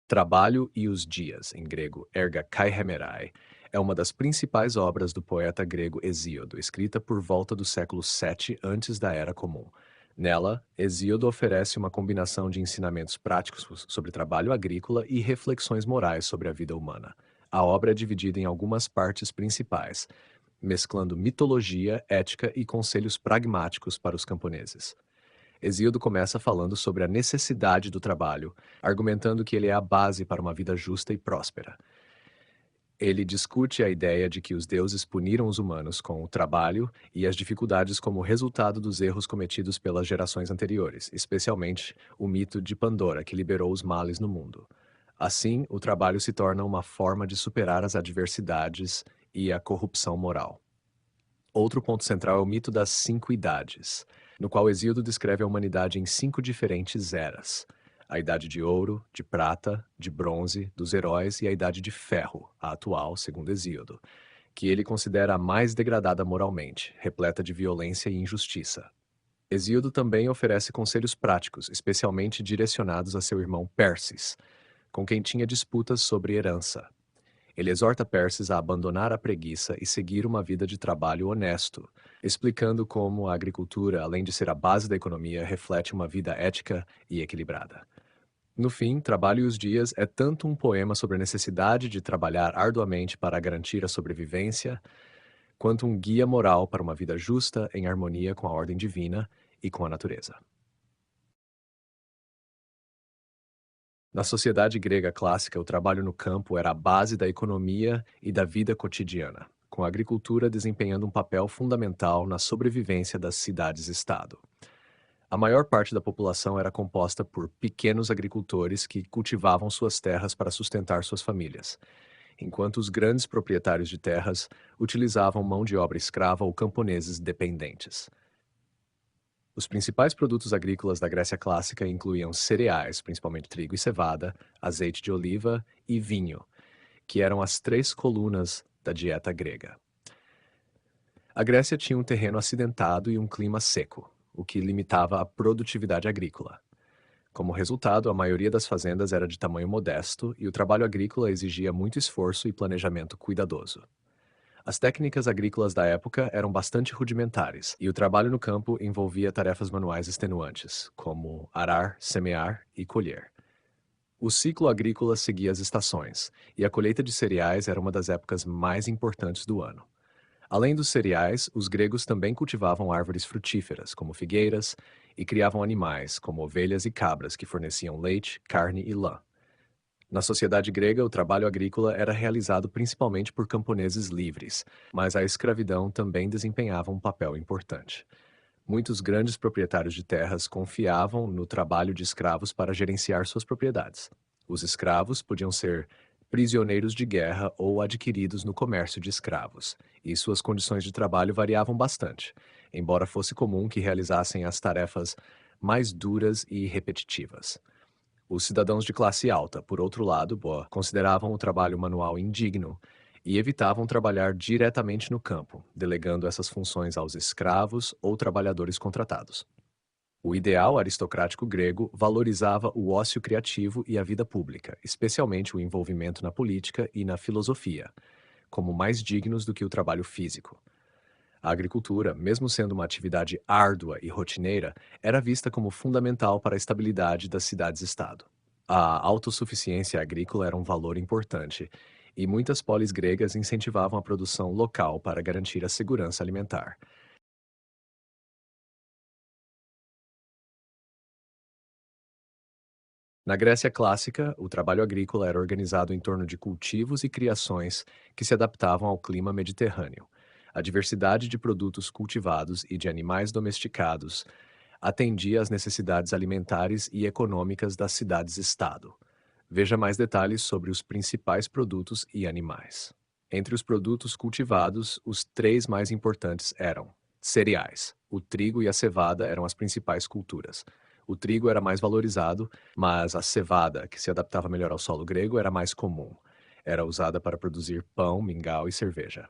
Trabalho e os Dias, em grego Erga Kaihemerai, é uma das principais obras do poeta grego Hesíodo, escrita por volta do século VII antes da Era Comum. Nela, Hesíodo oferece uma combinação de ensinamentos práticos sobre trabalho agrícola e reflexões morais sobre a vida humana. A obra é dividida em algumas partes principais, mesclando mitologia, ética e conselhos pragmáticos para os camponeses. Hesíodo começa falando sobre a necessidade do trabalho, argumentando que ele é a base para uma vida justa e próspera. Ele discute a ideia de que os deuses puniram os humanos com o trabalho e as dificuldades como resultado dos erros cometidos pelas gerações anteriores, especialmente o mito de Pandora, que liberou os males no mundo. Assim, o trabalho se torna uma forma de superar as adversidades e a corrupção moral. Outro ponto central é o mito das cinco idades, no qual Hesíodo descreve a humanidade em cinco diferentes eras: a Idade de Ouro, de Prata, de Bronze, dos Heróis e a Idade de Ferro, a atual, segundo Hesíodo, que ele considera a mais degradada moralmente, repleta de violência e injustiça. Hesíodo também oferece conselhos práticos, especialmente direcionados a seu irmão Pérsis, com quem tinha disputas sobre herança. Ele exorta Perses a abandonar a preguiça e seguir uma vida de trabalho honesto, explicando como a agricultura, além de ser a base da economia, reflete uma vida ética e equilibrada. No fim, Trabalho e os Dias é tanto um poema sobre a necessidade de trabalhar arduamente para garantir a sobrevivência, quanto um guia moral para uma vida justa em harmonia com a ordem divina e com a natureza. Na sociedade grega clássica, o trabalho no campo era a base da economia e da vida cotidiana, com a agricultura desempenhando um papel fundamental na sobrevivência das cidades-estado. A maior parte da população era composta por pequenos agricultores que cultivavam suas terras para sustentar suas famílias, enquanto os grandes proprietários de terras utilizavam mão de obra escrava ou camponeses dependentes. Os principais produtos agrícolas da Grécia clássica incluíam cereais, principalmente trigo e cevada, azeite de oliva e vinho, que eram as três colunas da dieta grega. A Grécia tinha um terreno acidentado e um clima seco, o que limitava a produtividade agrícola. Como resultado, a maioria das fazendas era de tamanho modesto e o trabalho agrícola exigia muito esforço e planejamento cuidadoso. As técnicas agrícolas da época eram bastante rudimentares, e o trabalho no campo envolvia tarefas manuais extenuantes, como arar, semear e colher. O ciclo agrícola seguia as estações, e a colheita de cereais era uma das épocas mais importantes do ano. Além dos cereais, os gregos também cultivavam árvores frutíferas, como figueiras, e criavam animais, como ovelhas e cabras, que forneciam leite, carne e lã. Na sociedade grega, o trabalho agrícola era realizado principalmente por camponeses livres, mas a escravidão também desempenhava um papel importante. Muitos grandes proprietários de terras confiavam no trabalho de escravos para gerenciar suas propriedades. Os escravos podiam ser prisioneiros de guerra ou adquiridos no comércio de escravos, e suas condições de trabalho variavam bastante, embora fosse comum que realizassem as tarefas mais duras e repetitivas. Os cidadãos de classe alta, por outro lado, consideravam o trabalho manual indigno e evitavam trabalhar diretamente no campo, delegando essas funções aos escravos ou trabalhadores contratados. O ideal aristocrático grego valorizava o ócio criativo e a vida pública, especialmente o envolvimento na política e na filosofia, como mais dignos do que o trabalho físico. A agricultura, mesmo sendo uma atividade árdua e rotineira, era vista como fundamental para a estabilidade das cidades-estado. A autossuficiência agrícola era um valor importante, e muitas polis gregas incentivavam a produção local para garantir a segurança alimentar. Na Grécia clássica, o trabalho agrícola era organizado em torno de cultivos e criações que se adaptavam ao clima mediterrâneo. A diversidade de produtos cultivados e de animais domesticados atendia às necessidades alimentares e econômicas das cidades-estado. Veja mais detalhes sobre os principais produtos e animais. Entre os produtos cultivados, os três mais importantes eram cereais. O trigo e a cevada eram as principais culturas. O trigo era mais valorizado, mas a cevada, que se adaptava melhor ao solo grego, era mais comum. Era usada para produzir pão, mingau e cerveja.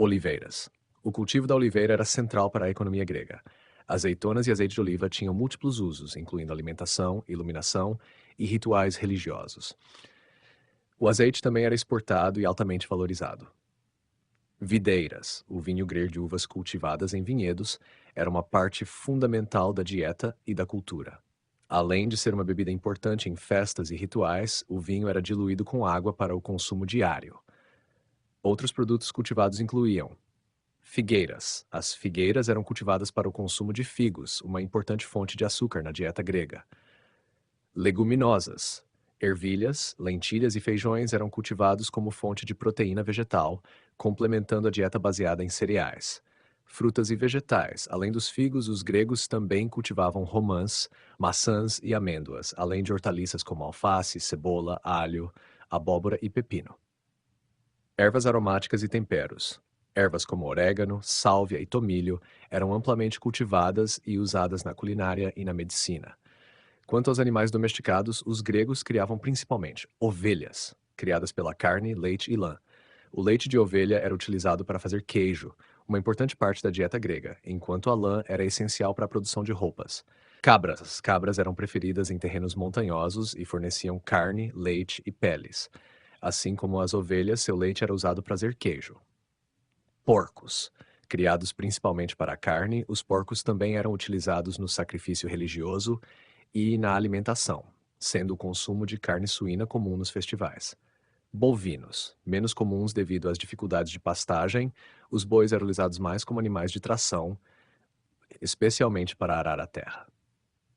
Oliveiras. O cultivo da oliveira era central para a economia grega. Azeitonas e azeite de oliva tinham múltiplos usos, incluindo alimentação, iluminação e rituais religiosos. O azeite também era exportado e altamente valorizado. Videiras, o vinho grego de uvas cultivadas em vinhedos, era uma parte fundamental da dieta e da cultura. Além de ser uma bebida importante em festas e rituais, o vinho era diluído com água para o consumo diário. Outros produtos cultivados incluíam figueiras. As figueiras eram cultivadas para o consumo de figos, uma importante fonte de açúcar na dieta grega. Leguminosas. Ervilhas, lentilhas e feijões eram cultivados como fonte de proteína vegetal, complementando a dieta baseada em cereais. Frutas e vegetais. Além dos figos, os gregos também cultivavam romãs, maçãs e amêndoas, além de hortaliças como alface, cebola, alho, abóbora e pepino. Ervas aromáticas e temperos. Ervas como orégano, sálvia e tomilho eram amplamente cultivadas e usadas na culinária e na medicina. Quanto aos animais domesticados, os gregos criavam principalmente ovelhas, criadas pela carne, leite e lã. O leite de ovelha era utilizado para fazer queijo, uma importante parte da dieta grega, enquanto a lã era essencial para a produção de roupas. Cabras. Cabras eram preferidas em terrenos montanhosos e forneciam carne, leite e peles. Assim como as ovelhas, seu leite era usado para fazer queijo. Porcos. Criados principalmente para a carne, os porcos também eram utilizados no sacrifício religioso e na alimentação, sendo o consumo de carne suína comum nos festivais. Bovinos. Menos comuns devido às dificuldades de pastagem, os bois eram utilizados mais como animais de tração, especialmente para arar a terra.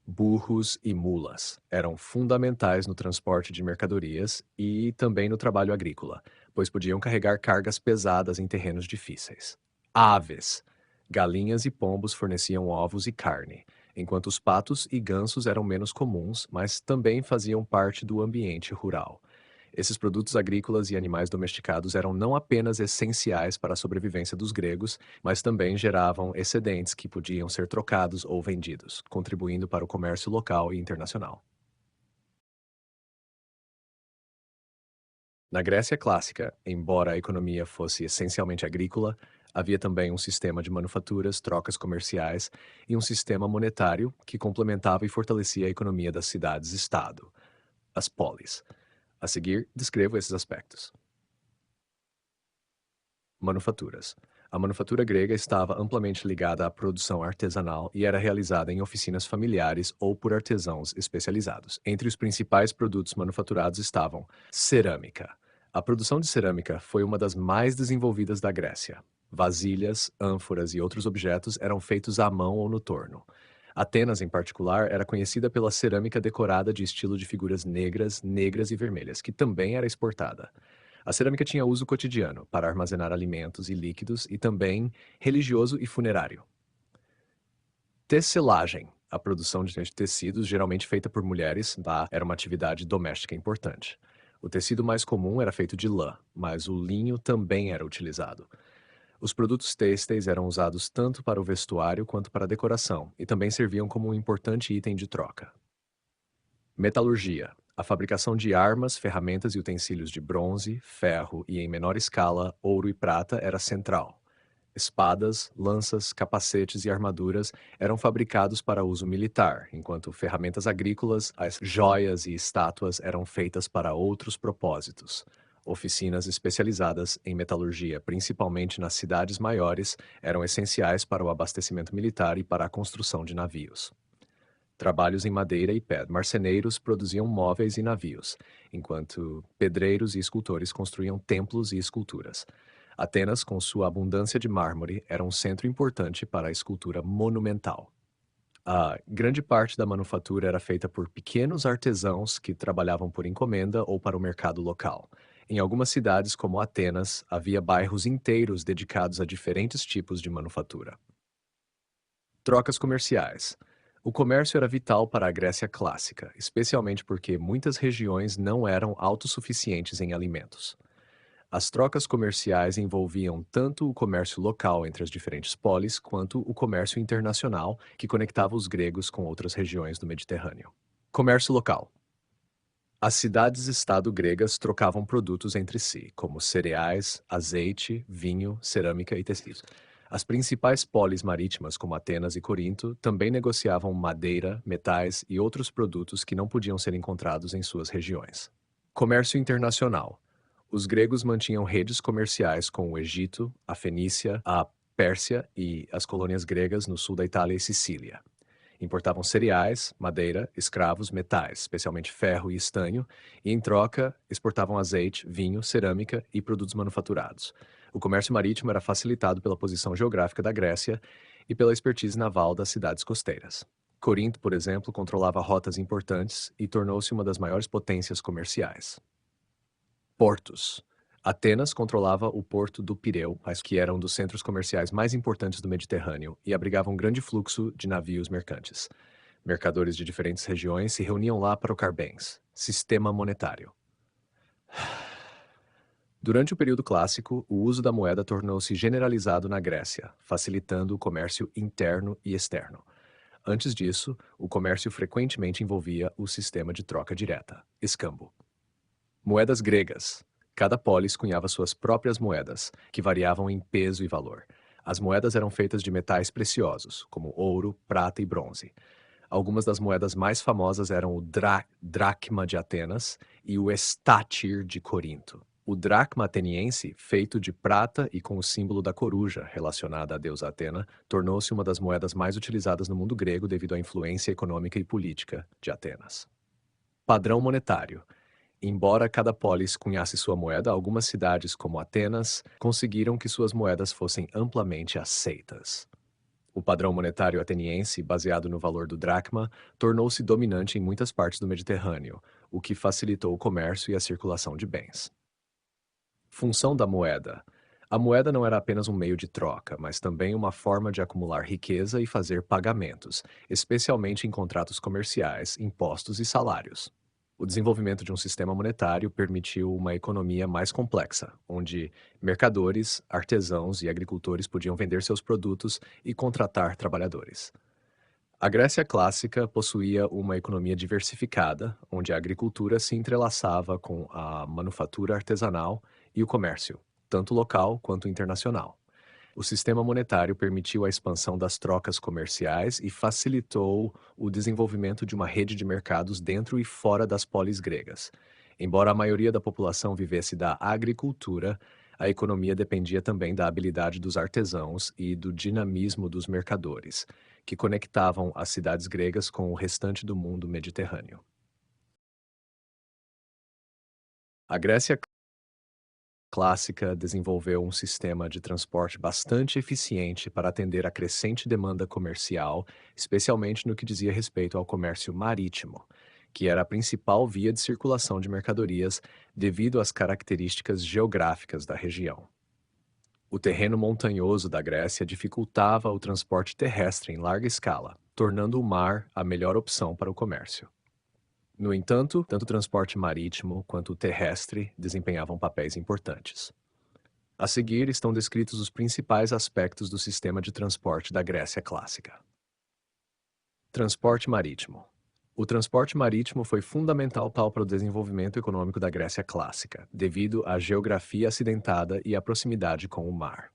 Burros e mulas eram fundamentais no transporte de mercadorias e também no trabalho agrícola, pois podiam carregar cargas pesadas em terrenos difíceis. Aves. Galinhas e pombos forneciam ovos e carne, enquanto os patos e gansos eram menos comuns, mas também faziam parte do ambiente rural. Esses produtos agrícolas e animais domesticados eram não apenas essenciais para a sobrevivência dos gregos, mas também geravam excedentes que podiam ser trocados ou vendidos, contribuindo para o comércio local e internacional. Na Grécia clássica, embora a economia fosse essencialmente agrícola, havia também um sistema de manufaturas, trocas comerciais e um sistema monetário que complementava e fortalecia a economia das cidades-estado, as polis. A seguir, descrevo esses aspectos. Manufaturas. A manufatura grega estava amplamente ligada à produção artesanal e era realizada em oficinas familiares ou por artesãos especializados. Entre os principais produtos manufaturados estavam cerâmica. A produção de cerâmica foi uma das mais desenvolvidas da Grécia. Vasilhas, ânforas e outros objetos eram feitos à mão ou no torno. Atenas, em particular, era conhecida pela cerâmica decorada de estilo de figuras negras e vermelhas, que também era exportada. A cerâmica tinha uso cotidiano para armazenar alimentos e líquidos e também religioso e funerário. Tecelagem. A produção de tecidos, geralmente feita por mulheres, era uma atividade doméstica importante. O tecido mais comum era feito de lã, mas o linho também era utilizado. Os produtos têxteis eram usados tanto para o vestuário quanto para a decoração e também serviam como um importante item de troca. Metalurgia. A fabricação de armas, ferramentas e utensílios de bronze, ferro e, em menor escala, ouro e prata era central. Espadas, lanças, capacetes e armaduras eram fabricados para uso militar, enquanto ferramentas agrícolas, as joias e estátuas eram feitas para outros propósitos. Oficinas especializadas em metalurgia, principalmente nas cidades maiores, eram essenciais para o abastecimento militar e para a construção de navios. Trabalhos em madeira e pedra. Marceneiros produziam móveis e navios, enquanto pedreiros e escultores construíam templos e esculturas. Atenas, com sua abundância de mármore, era um centro importante para a escultura monumental. A grande parte da manufatura era feita por pequenos artesãos que trabalhavam por encomenda ou para o mercado local. Em algumas cidades, como Atenas, havia bairros inteiros dedicados a diferentes tipos de manufatura. Trocas comerciais. O comércio era vital para a Grécia clássica, especialmente porque muitas regiões não eram autossuficientes em alimentos. As trocas comerciais envolviam tanto o comércio local entre as diferentes polis, quanto o comércio internacional, que conectava os gregos com outras regiões do Mediterrâneo. Comércio local. As cidades-estado gregas trocavam produtos entre si, como cereais, azeite, vinho, cerâmica e tecidos. As principais polis marítimas, como Atenas e Corinto, também negociavam madeira, metais e outros produtos que não podiam ser encontrados em suas regiões. Comércio internacional. Os gregos mantinham redes comerciais com o Egito, a Fenícia, a Pérsia e as colônias gregas no sul da Itália e Sicília. Importavam cereais, madeira, escravos, metais, especialmente ferro e estanho, e em troca exportavam azeite, vinho, cerâmica e produtos manufaturados. O comércio marítimo era facilitado pela posição geográfica da Grécia e pela expertise naval das cidades costeiras. Corinto, por exemplo, controlava rotas importantes e tornou-se uma das maiores potências comerciais. Portos. Atenas controlava o porto do Pireu, mas que era um dos centros comerciais mais importantes do Mediterrâneo e abrigava um grande fluxo de navios mercantes. Mercadores de diferentes regiões se reuniam lá para trocar bens. Sistema monetário. Durante o período clássico, o uso da moeda tornou-se generalizado na Grécia, facilitando o comércio interno e externo. Antes disso, o comércio frequentemente envolvia o sistema de troca direta, escambo. Moedas gregas. Cada polis cunhava suas próprias moedas, que variavam em peso e valor. As moedas eram feitas de metais preciosos, como ouro, prata e bronze. Algumas das moedas mais famosas eram o dracma de Atenas e o estátir de Corinto. O dracma ateniense, feito de prata e com o símbolo da coruja relacionada à deusa Atena, tornou-se uma das moedas mais utilizadas no mundo grego devido à influência econômica e política de Atenas. Padrão monetário. Embora cada polis cunhasse sua moeda, algumas cidades, como Atenas, conseguiram que suas moedas fossem amplamente aceitas. O padrão monetário ateniense, baseado no valor do dracma, tornou-se dominante em muitas partes do Mediterrâneo, o que facilitou o comércio e a circulação de bens. Função da moeda. A moeda não era apenas um meio de troca, mas também uma forma de acumular riqueza e fazer pagamentos, especialmente em contratos comerciais, impostos e salários. O desenvolvimento de um sistema monetário permitiu uma economia mais complexa, onde mercadores, artesãos e agricultores podiam vender seus produtos e contratar trabalhadores. A Grécia clássica possuía uma economia diversificada, onde a agricultura se entrelaçava com a manufatura artesanal e o comércio, tanto local quanto internacional. O sistema monetário permitiu a expansão das trocas comerciais e facilitou o desenvolvimento de uma rede de mercados dentro e fora das polis gregas. Embora a maioria da população vivesse da agricultura, a economia dependia também da habilidade dos artesãos e do dinamismo dos mercadores, que conectavam as cidades gregas com o restante do mundo mediterrâneo. A Grécia clássica desenvolveu um sistema de transporte bastante eficiente para atender a crescente demanda comercial, especialmente no que dizia respeito ao comércio marítimo, que era a principal via de circulação de mercadorias devido às características geográficas da região. O terreno montanhoso da Grécia dificultava o transporte terrestre em larga escala, tornando o mar a melhor opção para o comércio. No entanto, tanto o transporte marítimo quanto o terrestre desempenhavam papéis importantes. A seguir estão descritos os principais aspectos do sistema de transporte da Grécia clássica. Transporte marítimo. O transporte marítimo foi fundamental para o desenvolvimento econômico da Grécia clássica, devido à geografia acidentada e à proximidade com o mar.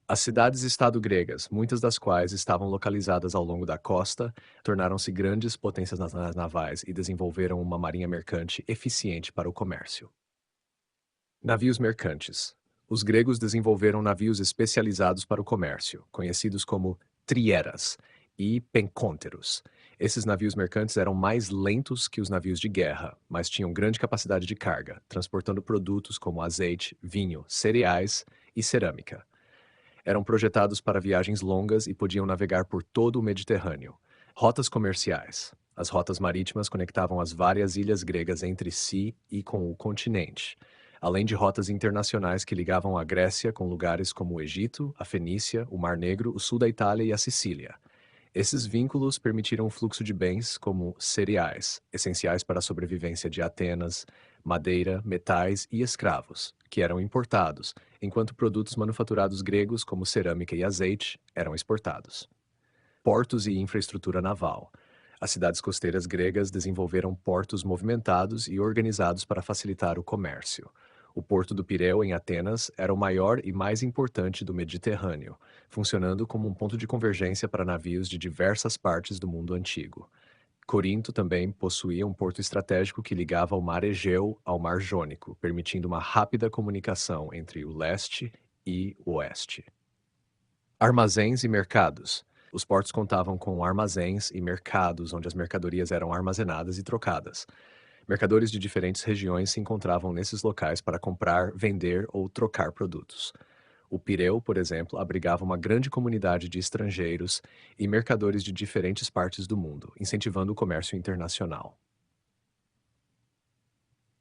As cidades-estado gregas, muitas das quais estavam localizadas ao longo da costa, tornaram-se grandes potências navais e desenvolveram uma marinha mercante eficiente para o comércio. Navios mercantes. Os gregos desenvolveram navios especializados para o comércio, conhecidos como trieras e pencônteros. Esses navios mercantes eram mais lentos que os navios de guerra, mas tinham grande capacidade de carga, transportando produtos como azeite, vinho, cereais e cerâmica. Eram projetados para viagens longas e podiam navegar por todo o Mediterrâneo. Rotas comerciais. As rotas marítimas conectavam as várias ilhas gregas entre si e com o continente, além de rotas internacionais que ligavam a Grécia com lugares como o Egito, a Fenícia, o Mar Negro, o sul da Itália e a Sicília. Esses vínculos permitiram o fluxo de bens como cereais, essenciais para a sobrevivência de Atenas, madeira, metais e escravos, que eram importados, enquanto produtos manufaturados gregos como cerâmica e azeite eram exportados. Portos e infraestrutura naval. As cidades costeiras gregas desenvolveram portos movimentados e organizados para facilitar o comércio. O porto do Pireu, em Atenas, era o maior e mais importante do Mediterrâneo, funcionando como um ponto de convergência para navios de diversas partes do mundo antigo. Corinto também possuía um porto estratégico que ligava o Mar Egeu ao Mar Jônico, permitindo uma rápida comunicação entre o leste e o oeste. Armazéns e mercados. Os portos contavam com armazéns e mercados onde as mercadorias eram armazenadas e trocadas. Mercadores de diferentes regiões se encontravam nesses locais para comprar, vender ou trocar produtos. O Pireu, por exemplo, abrigava uma grande comunidade de estrangeiros e mercadores de diferentes partes do mundo, incentivando o comércio internacional.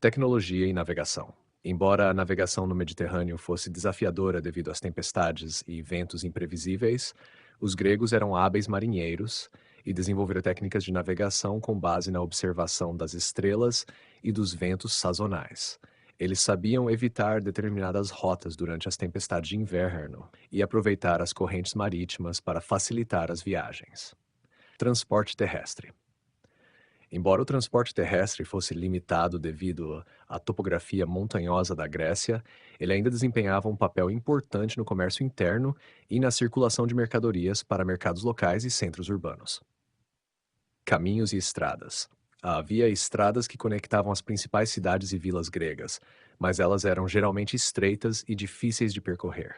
Tecnologia e navegação. Embora a navegação no Mediterrâneo fosse desafiadora devido às tempestades e ventos imprevisíveis, os gregos eram hábeis marinheiros e desenvolveram técnicas de navegação com base na observação das estrelas e dos ventos sazonais. Eles sabiam evitar determinadas rotas durante as tempestades de inverno e aproveitar as correntes marítimas para facilitar as viagens. Transporte terrestre. Embora o transporte terrestre fosse limitado devido à topografia montanhosa da Grécia, ele ainda desempenhava um papel importante no comércio interno e na circulação de mercadorias para mercados locais e centros urbanos. Caminhos e estradas. Havia estradas que conectavam as principais cidades e vilas gregas, mas elas eram geralmente estreitas e difíceis de percorrer.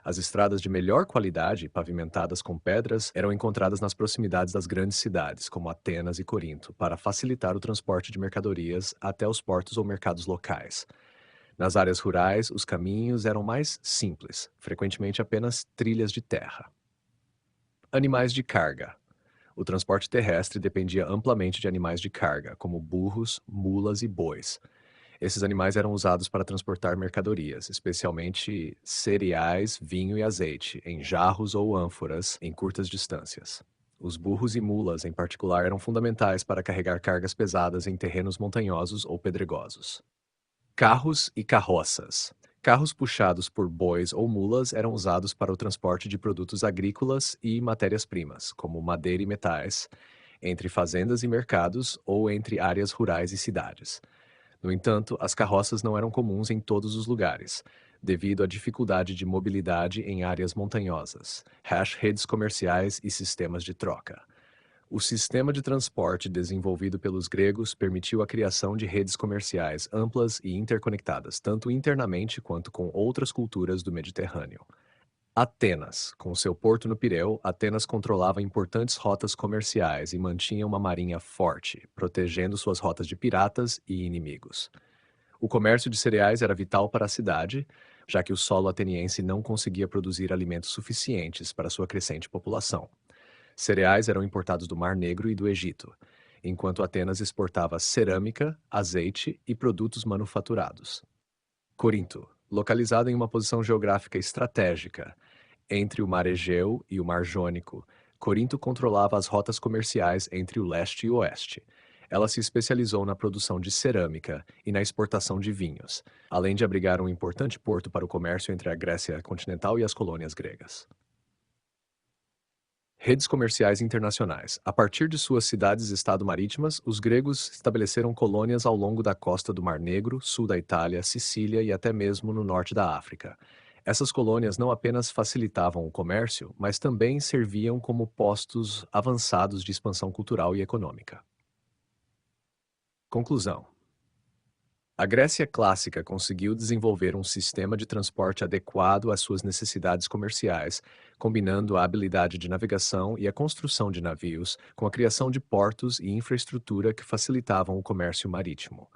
As estradas de melhor qualidade, pavimentadas com pedras, eram encontradas nas proximidades das grandes cidades, como Atenas e Corinto, para facilitar o transporte de mercadorias até os portos ou mercados locais. Nas áreas rurais, os caminhos eram mais simples, frequentemente apenas trilhas de terra. Animais de carga. O transporte terrestre dependia amplamente de animais de carga, como burros, mulas e bois. Esses animais eram usados para transportar mercadorias, especialmente cereais, vinho e azeite, em jarros ou ânforas em curtas distâncias. Os burros e mulas, em particular, eram fundamentais para carregar cargas pesadas em terrenos montanhosos ou pedregosos. Carros e carroças. Carros puxados por bois ou mulas eram usados para o transporte de produtos agrícolas e matérias-primas, como madeira e metais, entre fazendas e mercados ou entre áreas rurais e cidades. No entanto, as carroças não eram comuns em todos os lugares, devido à dificuldade de mobilidade em áreas montanhosas, redes comerciais e sistemas de troca. O sistema de transporte desenvolvido pelos gregos permitiu a criação de redes comerciais amplas e interconectadas, tanto internamente quanto com outras culturas do Mediterrâneo. Atenas. Com seu porto no Pireu, Atenas controlava importantes rotas comerciais e mantinha uma marinha forte, protegendo suas rotas de piratas e inimigos. O comércio de cereais era vital para a cidade, já que o solo ateniense não conseguia produzir alimentos suficientes para sua crescente população. Cereais eram importados do Mar Negro e do Egito, enquanto Atenas exportava cerâmica, azeite e produtos manufaturados. Corinto, localizado em uma posição geográfica estratégica entre o Mar Egeu e o Mar Jônico, Corinto controlava as rotas comerciais entre o leste e o oeste. Ela se especializou na produção de cerâmica e na exportação de vinhos, além de abrigar um importante porto para o comércio entre a Grécia continental e as colônias gregas. Redes comerciais internacionais. A partir de suas cidades-estado marítimas, os gregos estabeleceram colônias ao longo da costa do Mar Negro, sul da Itália, Sicília e até mesmo no norte da África. Essas colônias não apenas facilitavam o comércio, mas também serviam como postos avançados de expansão cultural e econômica. Conclusão. A Grécia clássica conseguiu desenvolver um sistema de transporte adequado às suas necessidades comerciais, combinando a habilidade de navegação e a construção de navios com a criação de portos e infraestrutura que facilitavam o comércio marítimo.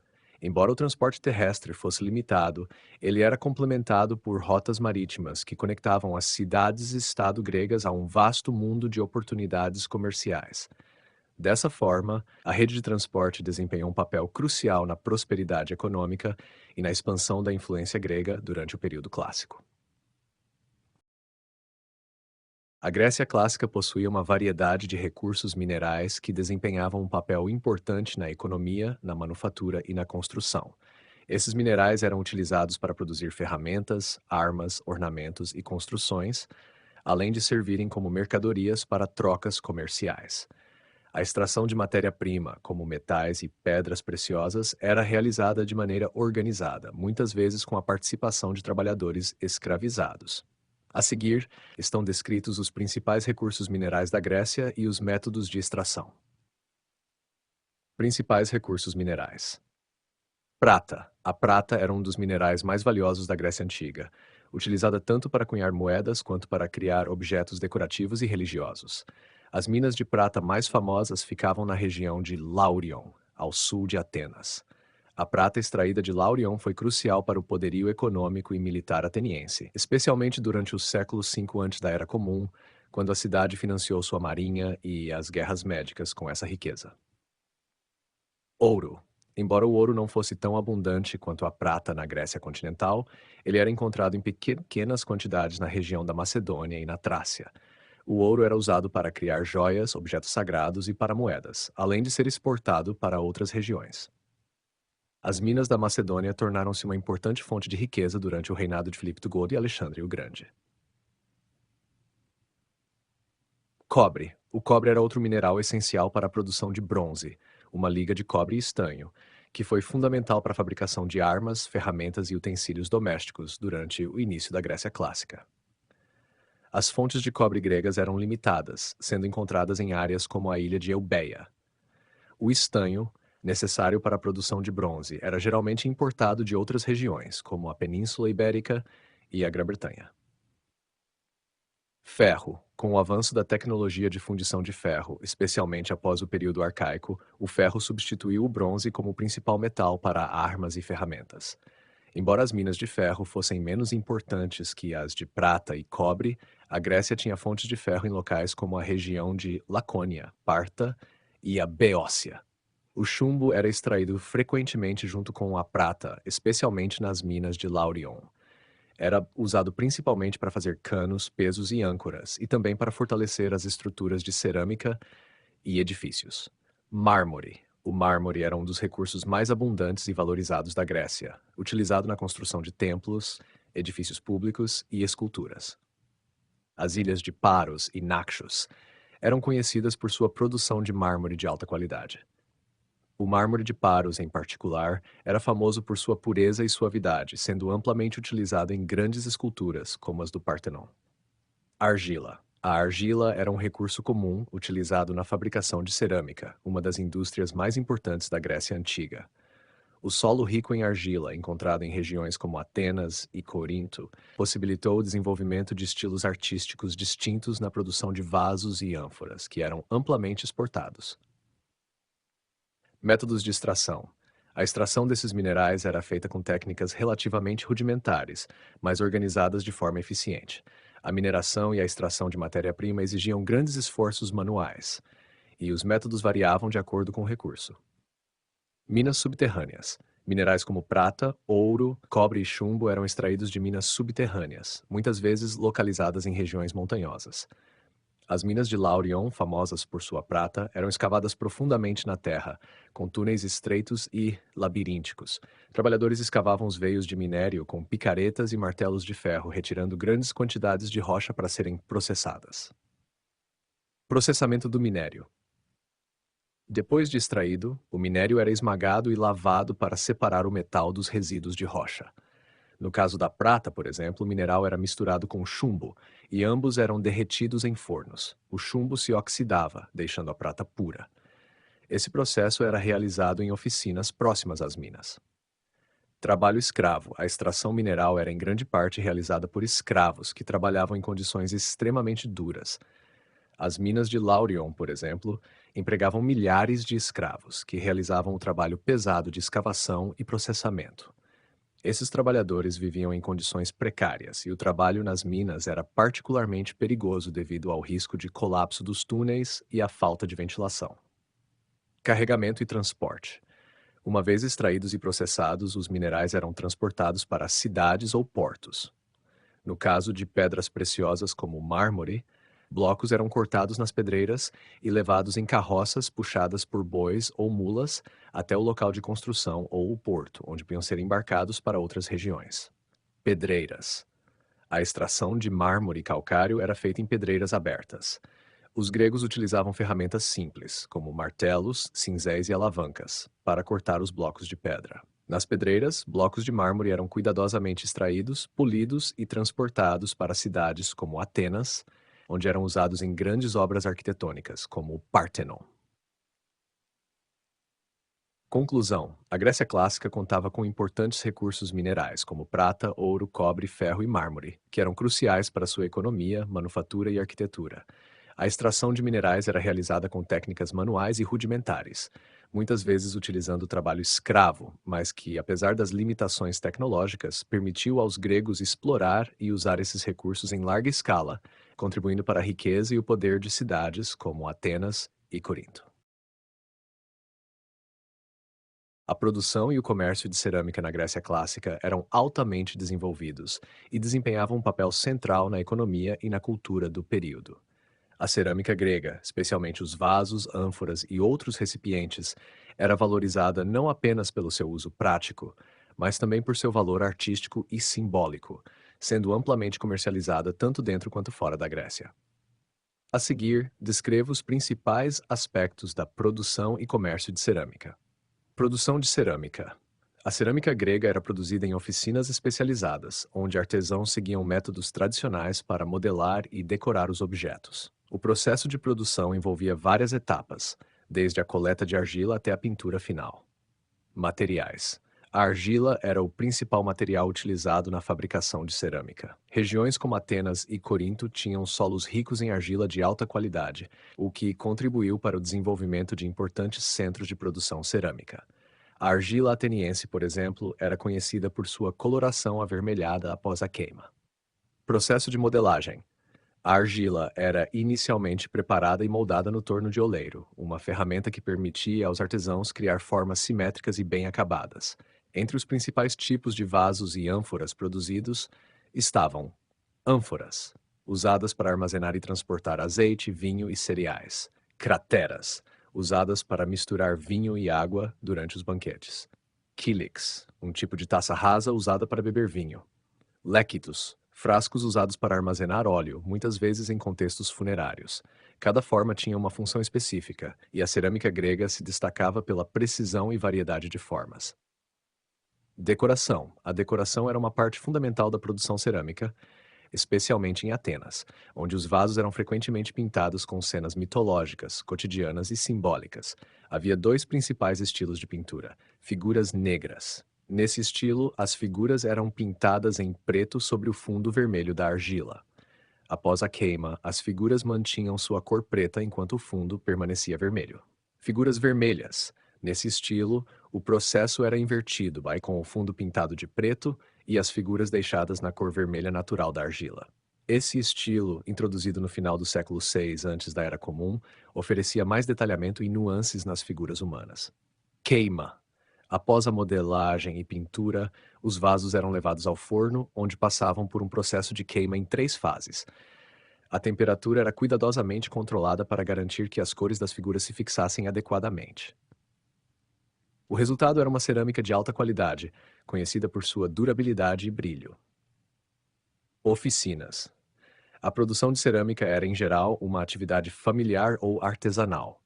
Embora o transporte terrestre fosse limitado, ele era complementado por rotas marítimas que conectavam as cidades-estado gregas a um vasto mundo de oportunidades comerciais. Dessa forma, a rede de transporte desempenhou um papel crucial na prosperidade econômica e na expansão da influência grega durante o período clássico. A Grécia clássica possuía uma variedade de recursos minerais que desempenhavam um papel importante na economia, na manufatura e na construção. Esses minerais eram utilizados para produzir ferramentas, armas, ornamentos e construções, além de servirem como mercadorias para trocas comerciais. A extração de matéria-prima, como metais e pedras preciosas, era realizada de maneira organizada, muitas vezes com a participação de trabalhadores escravizados. A seguir, estão descritos os principais recursos minerais da Grécia e os métodos de extração. Principais recursos minerais: prata. A prata era um dos minerais mais valiosos da Grécia Antiga, utilizada tanto para cunhar moedas quanto para criar objetos decorativos e religiosos. As minas de prata mais famosas ficavam na região de Laurion, ao sul de Atenas. A prata extraída de Laurion foi crucial para o poderio econômico e militar ateniense, especialmente durante o século V antes da Era Comum, quando a cidade financiou sua marinha e as guerras médicas com essa riqueza. Ouro. Embora o ouro não fosse tão abundante quanto a prata na Grécia continental, ele era encontrado em pequenas quantidades na região da Macedônia e na Trácia. O ouro era usado para criar joias, objetos sagrados e para moedas, além de ser exportado para outras regiões. As minas da Macedônia tornaram-se uma importante fonte de riqueza durante o reinado de Filipe II e Alexandre o Grande. Cobre. O cobre era outro mineral essencial para a produção de bronze, uma liga de cobre e estanho, que foi fundamental para a fabricação de armas, ferramentas e utensílios domésticos durante o início da Grécia Clássica. As fontes de cobre gregas eram limitadas, sendo encontradas em áreas como a ilha de Eubéia. O estanho, necessário para a produção de bronze, era geralmente importado de outras regiões, como a Península Ibérica e a Grã-Bretanha. Ferro. Com o avanço da tecnologia de fundição de ferro, especialmente após o período arcaico, o ferro substituiu o bronze como o principal metal para armas e ferramentas. Embora as minas de ferro fossem menos importantes que as de prata e cobre, a Grécia tinha fontes de ferro em locais como a região de Lacônia, Parta e a Beócia. O chumbo era extraído frequentemente junto com a prata, especialmente nas minas de Laurion. Era usado principalmente para fazer canos, pesos e âncoras, e também para fortalecer as estruturas de cerâmica e edifícios. Mármore. O mármore era um dos recursos mais abundantes e valorizados da Grécia, utilizado na construção de templos, edifícios públicos e esculturas. As ilhas de Paros e Naxos eram conhecidas por sua produção de mármore de alta qualidade. O mármore de Paros, em particular, era famoso por sua pureza e suavidade, sendo amplamente utilizado em grandes esculturas, como as do Partenon. Argila. A argila era um recurso comum utilizado na fabricação de cerâmica, uma das indústrias mais importantes da Grécia Antiga. O solo rico em argila, encontrado em regiões como Atenas e Corinto, possibilitou o desenvolvimento de estilos artísticos distintos na produção de vasos e ânforas, que eram amplamente exportados. Métodos de extração. A extração desses minerais era feita com técnicas relativamente rudimentares, mas organizadas de forma eficiente. A mineração e a extração de matéria-prima exigiam grandes esforços manuais, e os métodos variavam de acordo com o recurso. Minas subterrâneas. Minerais como prata, ouro, cobre e chumbo eram extraídos de minas subterrâneas, muitas vezes localizadas em regiões montanhosas. As minas de Laurion, famosas por sua prata, eram escavadas profundamente na terra, com túneis estreitos e labirínticos. Trabalhadores escavavam os veios de minério com picaretas e martelos de ferro, retirando grandes quantidades de rocha para serem processadas. Processamento do minério. Depois de extraído, o minério era esmagado e lavado para separar o metal dos resíduos de rocha. No caso da prata, por exemplo, o mineral era misturado com chumbo e ambos eram derretidos em fornos. O chumbo se oxidava, deixando a prata pura. Esse processo era realizado em oficinas próximas às minas. Trabalho escravo. A extração mineral era em grande parte realizada por escravos que trabalhavam em condições extremamente duras. As minas de Laurion, por exemplo, empregavam milhares de escravos que realizavam o trabalho pesado de escavação e processamento. Esses trabalhadores viviam em condições precárias e o trabalho nas minas era particularmente perigoso devido ao risco de colapso dos túneis e à falta de ventilação. Carregamento e transporte. Uma vez extraídos e processados, os minerais eram transportados para cidades ou portos. No caso de pedras preciosas como o mármore, blocos eram cortados nas pedreiras e levados em carroças puxadas por bois ou mulas até o local de construção ou o porto, onde podiam ser embarcados para outras regiões. Pedreiras. A extração de mármore e calcário era feita em pedreiras abertas. Os gregos utilizavam ferramentas simples, como martelos, cinzéis e alavancas, para cortar os blocos de pedra. Nas pedreiras, blocos de mármore eram cuidadosamente extraídos, polidos e transportados para cidades como Atenas, onde eram usados em grandes obras arquitetônicas, como o Partenon. Conclusão: a Grécia clássica contava com importantes recursos minerais, como prata, ouro, cobre, ferro e mármore, que eram cruciais para sua economia, manufatura e arquitetura. A extração de minerais era realizada com técnicas manuais e rudimentares, muitas vezes utilizando o trabalho escravo, mas que, apesar das limitações tecnológicas, permitiu aos gregos explorar e usar esses recursos em larga escala, contribuindo para a riqueza e o poder de cidades como Atenas e Corinto. A produção e o comércio de cerâmica na Grécia clássica eram altamente desenvolvidos e desempenhavam um papel central na economia e na cultura do período. A cerâmica grega, especialmente os vasos, ânforas e outros recipientes, era valorizada não apenas pelo seu uso prático, mas também por seu valor artístico e simbólico, sendo amplamente comercializada tanto dentro quanto fora da Grécia. A seguir, descrevo os principais aspectos da produção e comércio de cerâmica. Produção de cerâmica. A cerâmica grega era produzida em oficinas especializadas, onde artesãos seguiam métodos tradicionais para modelar e decorar os objetos. O processo de produção envolvia várias etapas, desde a coleta de argila até a pintura final. Materiais. A argila era o principal material utilizado na fabricação de cerâmica. Regiões como Atenas e Corinto tinham solos ricos em argila de alta qualidade, o que contribuiu para o desenvolvimento de importantes centros de produção cerâmica. A argila ateniense, por exemplo, era conhecida por sua coloração avermelhada após a queima. Processo de modelagem. A argila era inicialmente preparada e moldada no torno de oleiro, uma ferramenta que permitia aos artesãos criar formas simétricas e bem acabadas. Entre os principais tipos de vasos e ânforas produzidos estavam ânforas, usadas para armazenar e transportar azeite, vinho e cereais; crateras, usadas para misturar vinho e água durante os banquetes; kílix, um tipo de taça rasa usada para beber vinho; léquitos, frascos usados para armazenar óleo, muitas vezes em contextos funerários. Cada forma tinha uma função específica, e a cerâmica grega se destacava pela precisão e variedade de formas. Decoração. A decoração era uma parte fundamental da produção cerâmica, especialmente em Atenas, onde os vasos eram frequentemente pintados com cenas mitológicas, cotidianas e simbólicas. Havia dois principais estilos de pintura: figuras negras. Nesse estilo, as figuras eram pintadas em preto sobre o fundo vermelho da argila. Após a queima, as figuras mantinham sua cor preta enquanto o fundo permanecia vermelho. Figuras vermelhas. Nesse estilo, o processo era invertido, vai com o fundo pintado de preto e as figuras deixadas na cor vermelha natural da argila. Esse estilo, introduzido no final do século VI antes da Era Comum, oferecia mais detalhamento e nuances nas figuras humanas. Queima. Após a modelagem e pintura, os vasos eram levados ao forno, onde passavam por um processo de queima em 3 fases. A temperatura era cuidadosamente controlada para garantir que as cores das figuras se fixassem adequadamente. O resultado era uma cerâmica de alta qualidade, conhecida por sua durabilidade e brilho. Oficinas. A produção de cerâmica era, em geral, uma atividade familiar ou artesanal.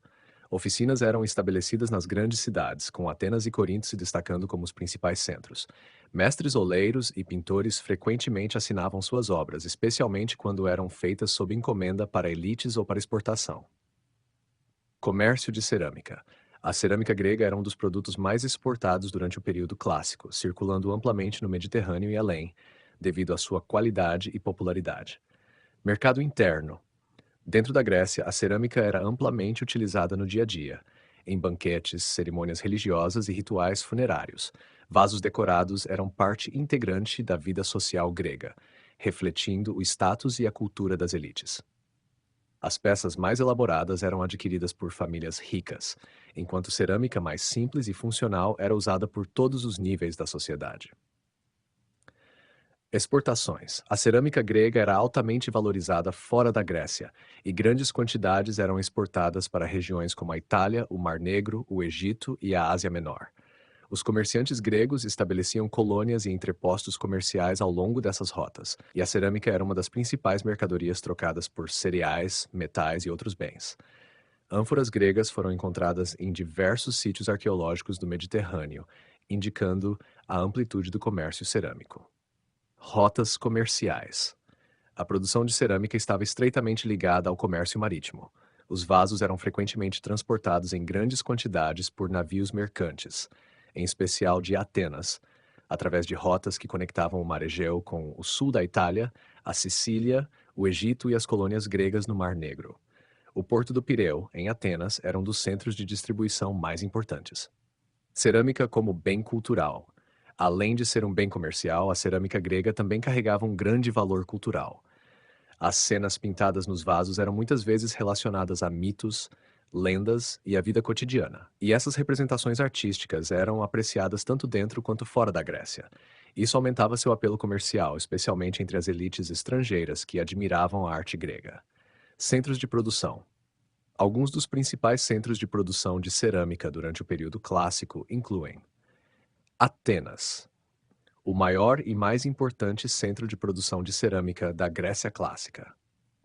Oficinas eram estabelecidas nas grandes cidades, com Atenas e Corinto se destacando como os principais centros. Mestres oleiros e pintores frequentemente assinavam suas obras, especialmente quando eram feitas sob encomenda para elites ou para exportação. Comércio de cerâmica. A cerâmica grega era um dos produtos mais exportados durante o período clássico, circulando amplamente no Mediterrâneo e além, devido à sua qualidade e popularidade. Mercado interno. Dentro da Grécia, a cerâmica era amplamente utilizada no dia a dia, em banquetes, cerimônias religiosas e rituais funerários. Vasos decorados eram parte integrante da vida social grega, refletindo o status e a cultura das elites. As peças mais elaboradas eram adquiridas por famílias ricas, enquanto cerâmica mais simples e funcional era usada por todos os níveis da sociedade. Exportações. A cerâmica grega era altamente valorizada fora da Grécia, e grandes quantidades eram exportadas para regiões como a Itália, o Mar Negro, o Egito e a Ásia Menor. Os comerciantes gregos estabeleciam colônias e entrepostos comerciais ao longo dessas rotas, e a cerâmica era uma das principais mercadorias trocadas por cereais, metais e outros bens. Ânforas gregas foram encontradas em diversos sítios arqueológicos do Mediterrâneo, indicando a amplitude do comércio cerâmico. Rotas comerciais. A produção de cerâmica estava estreitamente ligada ao comércio marítimo. Os vasos eram frequentemente transportados em grandes quantidades por navios mercantes, em especial de Atenas, através de rotas que conectavam o Mar Egeu com o sul da Itália, a Sicília, o Egito e as colônias gregas no Mar Negro. O porto do Pireu, em Atenas, era um dos centros de distribuição mais importantes. Cerâmica como bem cultural. Além de ser um bem comercial, a cerâmica grega também carregava um grande valor cultural. As cenas pintadas nos vasos eram muitas vezes relacionadas a mitos, lendas e a vida cotidiana. E essas representações artísticas eram apreciadas tanto dentro quanto fora da Grécia. Isso aumentava seu apelo comercial, especialmente entre as elites estrangeiras que admiravam a arte grega. Centros de produção. Alguns dos principais centros de produção de cerâmica durante o período clássico incluem Atenas, o maior e mais importante centro de produção de cerâmica da Grécia clássica.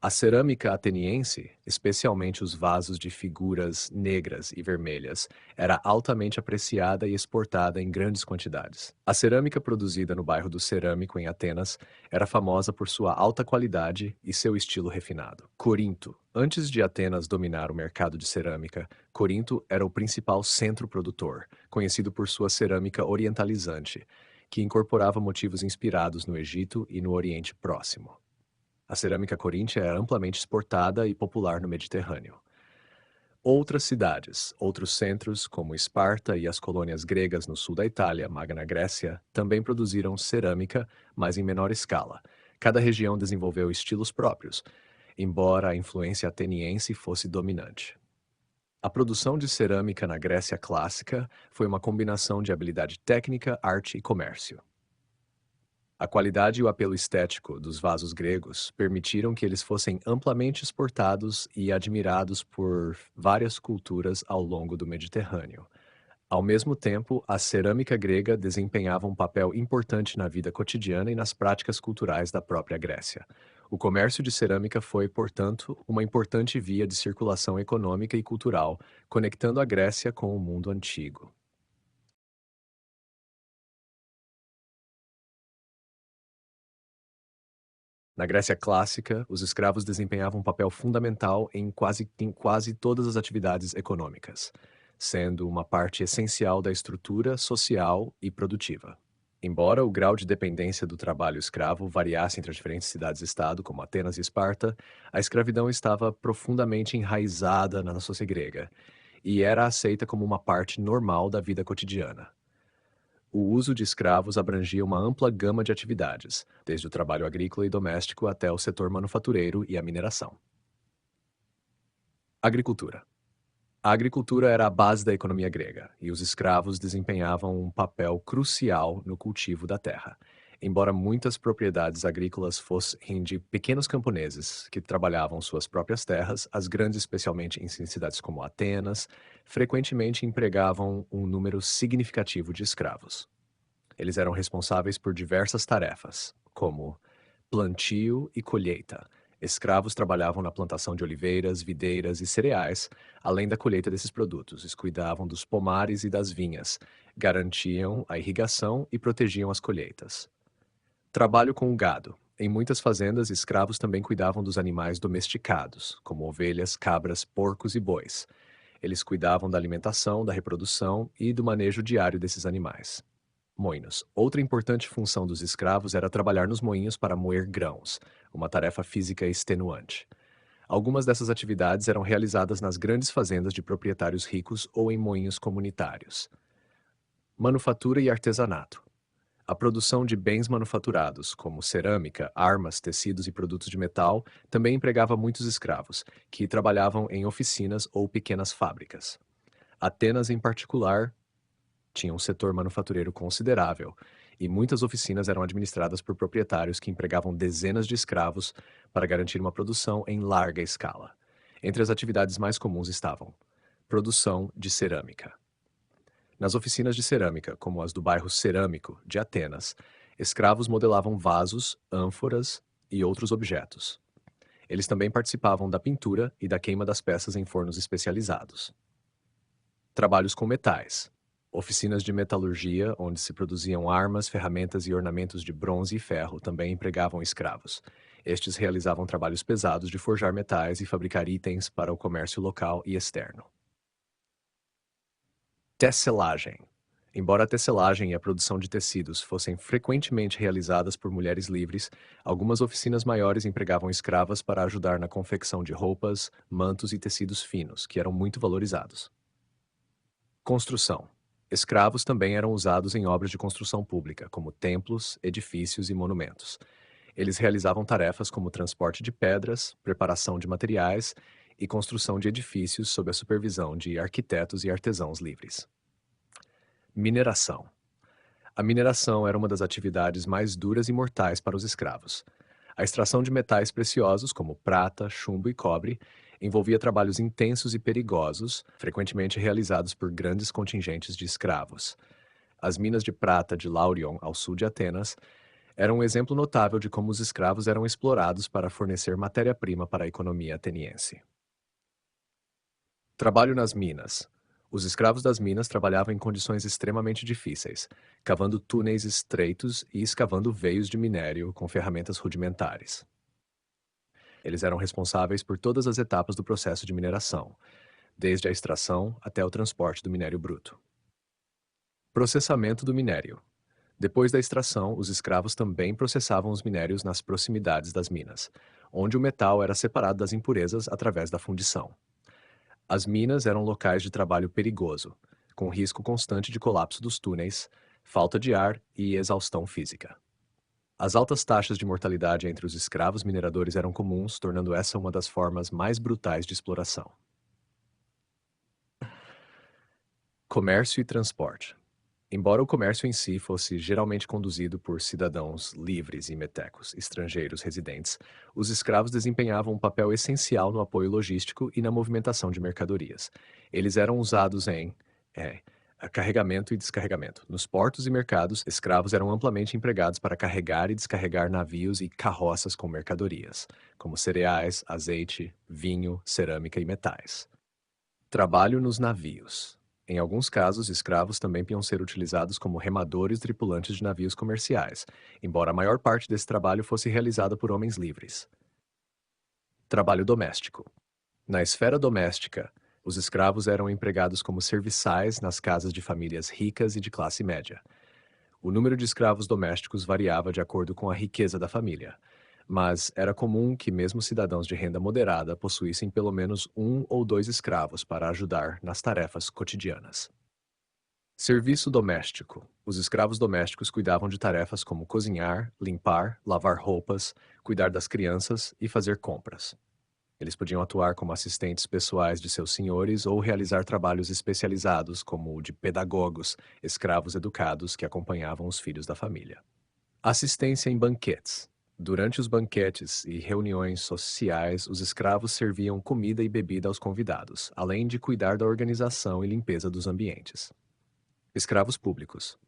A cerâmica ateniense, especialmente os vasos de figuras negras e vermelhas, era altamente apreciada e exportada em grandes quantidades. A cerâmica produzida no bairro do Cerâmico, em Atenas, era famosa por sua alta qualidade e seu estilo refinado. Corinto. Antes de Atenas dominar o mercado de cerâmica, Corinto era o principal centro produtor, conhecido por sua cerâmica orientalizante, que incorporava motivos inspirados no Egito e no Oriente Próximo. A cerâmica coríntia era amplamente exportada e popular no Mediterrâneo. Outras cidades, outros centros, como Esparta e as colônias gregas no sul da Itália, Magna Grécia, também produziram cerâmica, mas em menor escala. Cada região desenvolveu estilos próprios, embora a influência ateniense fosse dominante. A produção de cerâmica na Grécia clássica foi uma combinação de habilidade técnica, arte e comércio. A qualidade e o apelo estético dos vasos gregos permitiram que eles fossem amplamente exportados e admirados por várias culturas ao longo do Mediterrâneo. Ao mesmo tempo, a cerâmica grega desempenhava um papel importante na vida cotidiana e nas práticas culturais da própria Grécia. O comércio de cerâmica foi, portanto, uma importante via de circulação econômica e cultural, conectando a Grécia com o mundo antigo. Na Grécia clássica, os escravos desempenhavam um papel fundamental em quase todas as atividades econômicas, sendo uma parte essencial da estrutura social e produtiva. Embora o grau de dependência do trabalho escravo variasse entre as diferentes cidades-estado, como Atenas e Esparta, a escravidão estava profundamente enraizada na sociedade grega e era aceita como uma parte normal da vida cotidiana. O uso de escravos abrangia uma ampla gama de atividades, desde o trabalho agrícola e doméstico até o setor manufatureiro e a mineração. Agricultura. A agricultura era a base da economia grega, e os escravos desempenhavam um papel crucial no cultivo da terra. Embora muitas propriedades agrícolas fossem de pequenos camponeses que trabalhavam suas próprias terras, as grandes, especialmente em cidades como Atenas, frequentemente empregavam um número significativo de escravos. Eles eram responsáveis por diversas tarefas, como plantio e colheita. Escravos trabalhavam na plantação de oliveiras, videiras e cereais, além da colheita desses produtos. Eles cuidavam dos pomares e das vinhas, garantiam a irrigação e protegiam as colheitas. Trabalho com o gado. Em muitas fazendas, escravos também cuidavam dos animais domesticados, como ovelhas, cabras, porcos e bois. Eles cuidavam da alimentação, da reprodução e do manejo diário desses animais. Moinhos. Outra importante função dos escravos era trabalhar nos moinhos para moer grãos, uma tarefa física extenuante. Algumas dessas atividades eram realizadas nas grandes fazendas de proprietários ricos ou em moinhos comunitários. Manufatura e artesanato. A produção de bens manufaturados, como cerâmica, armas, tecidos e produtos de metal, também empregava muitos escravos, que trabalhavam em oficinas ou pequenas fábricas. Atenas, em particular, tinha um setor manufatureiro considerável, e muitas oficinas eram administradas por proprietários que empregavam dezenas de escravos para garantir uma produção em larga escala. Entre as atividades mais comuns estavam produção de cerâmica. Nas oficinas de cerâmica, como as do bairro Cerâmico de Atenas, escravos modelavam vasos, ânforas e outros objetos. Eles também participavam da pintura e da queima das peças em fornos especializados. Trabalhos com metais. Oficinas de metalurgia, onde se produziam armas, ferramentas e ornamentos de bronze e ferro, também empregavam escravos. Estes realizavam trabalhos pesados de forjar metais e fabricar itens para o comércio local e externo. Tecelagem. Embora a tecelagem e a produção de tecidos fossem frequentemente realizadas por mulheres livres, algumas oficinas maiores empregavam escravas para ajudar na confecção de roupas, mantos e tecidos finos, que eram muito valorizados. Construção. Escravos também eram usados em obras de construção pública, como templos, edifícios e monumentos. Eles realizavam tarefas como transporte de pedras, preparação de materiais e construção de edifícios sob a supervisão de arquitetos e artesãos livres. Mineração. A mineração era uma das atividades mais duras e mortais para os escravos. A extração de metais preciosos, como prata, chumbo e cobre, envolvia trabalhos intensos e perigosos, frequentemente realizados por grandes contingentes de escravos. As minas de prata de Laurion, ao sul de Atenas, eram um exemplo notável de como os escravos eram explorados para fornecer matéria-prima para a economia ateniense. Trabalho nas minas. Os escravos das minas trabalhavam em condições extremamente difíceis, cavando túneis estreitos e escavando veios de minério com ferramentas rudimentares. Eles eram responsáveis por todas as etapas do processo de mineração, desde a extração até o transporte do minério bruto. Processamento do minério. Depois da extração, os escravos também processavam os minérios nas proximidades das minas, onde o metal era separado das impurezas através da fundição. As minas eram locais de trabalho perigoso, com risco constante de colapso dos túneis, falta de ar e exaustão física. As altas taxas de mortalidade entre os escravos mineradores eram comuns, tornando essa uma das formas mais brutais de exploração. Comércio e transporte. Embora o comércio em si fosse geralmente conduzido por cidadãos livres e metecos, estrangeiros residentes, os escravos desempenhavam um papel essencial no apoio logístico e na movimentação de mercadorias. Eles eram usados em carregamento e descarregamento. Nos portos e mercados, escravos eram amplamente empregados para carregar e descarregar navios e carroças com mercadorias, como cereais, azeite, vinho, cerâmica e metais. Trabalho nos navios. Em alguns casos, escravos também podiam ser utilizados como remadores tripulantes de navios comerciais, embora a maior parte desse trabalho fosse realizada por homens livres. Trabalho doméstico. Na esfera doméstica, os escravos eram empregados como serviçais nas casas de famílias ricas e de classe média. O número de escravos domésticos variava de acordo com a riqueza da família, mas era comum que mesmo cidadãos de renda moderada possuíssem pelo menos um ou dois escravos para ajudar nas tarefas cotidianas. Serviço doméstico. Os escravos domésticos cuidavam de tarefas como cozinhar, limpar, lavar roupas, cuidar das crianças e fazer compras. Eles podiam atuar como assistentes pessoais de seus senhores ou realizar trabalhos especializados, como o de pedagogos, escravos educados que acompanhavam os filhos da família. Assistência em banquetes. Durante os banquetes e reuniões sociais, os escravos serviam comida e bebida aos convidados, além de cuidar da organização e limpeza dos ambientes. Escravos públicos.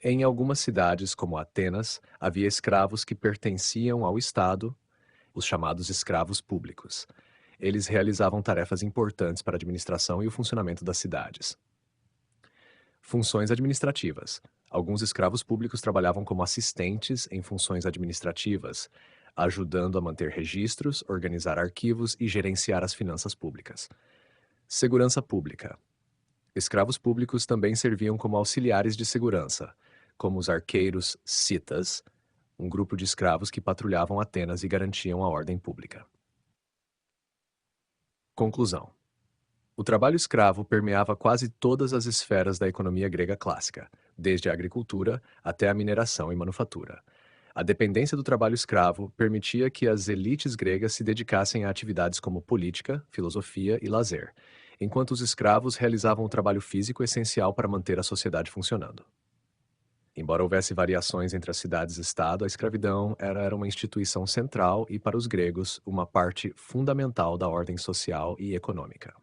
Em algumas cidades, como Atenas, havia escravos que pertenciam ao Estado, os chamados escravos públicos. Eles realizavam tarefas importantes para a administração e o funcionamento das cidades. Funções administrativas. Alguns escravos públicos trabalhavam como assistentes em funções administrativas, ajudando a manter registros, organizar arquivos e gerenciar as finanças públicas. Segurança pública. Escravos públicos também serviam como auxiliares de segurança, como os arqueiros citas, um grupo de escravos que patrulhavam Atenas e garantiam a ordem pública. Conclusão. O trabalho escravo permeava quase todas as esferas da economia grega clássica, desde a agricultura até a mineração e manufatura. A dependência do trabalho escravo permitia que as elites gregas se dedicassem a atividades como política, filosofia e lazer, enquanto os escravos realizavam o trabalho físico essencial para manter a sociedade funcionando. Embora houvesse variações entre as cidades-estado, a escravidão era uma instituição central e, para os gregos, uma parte fundamental da ordem social e econômica.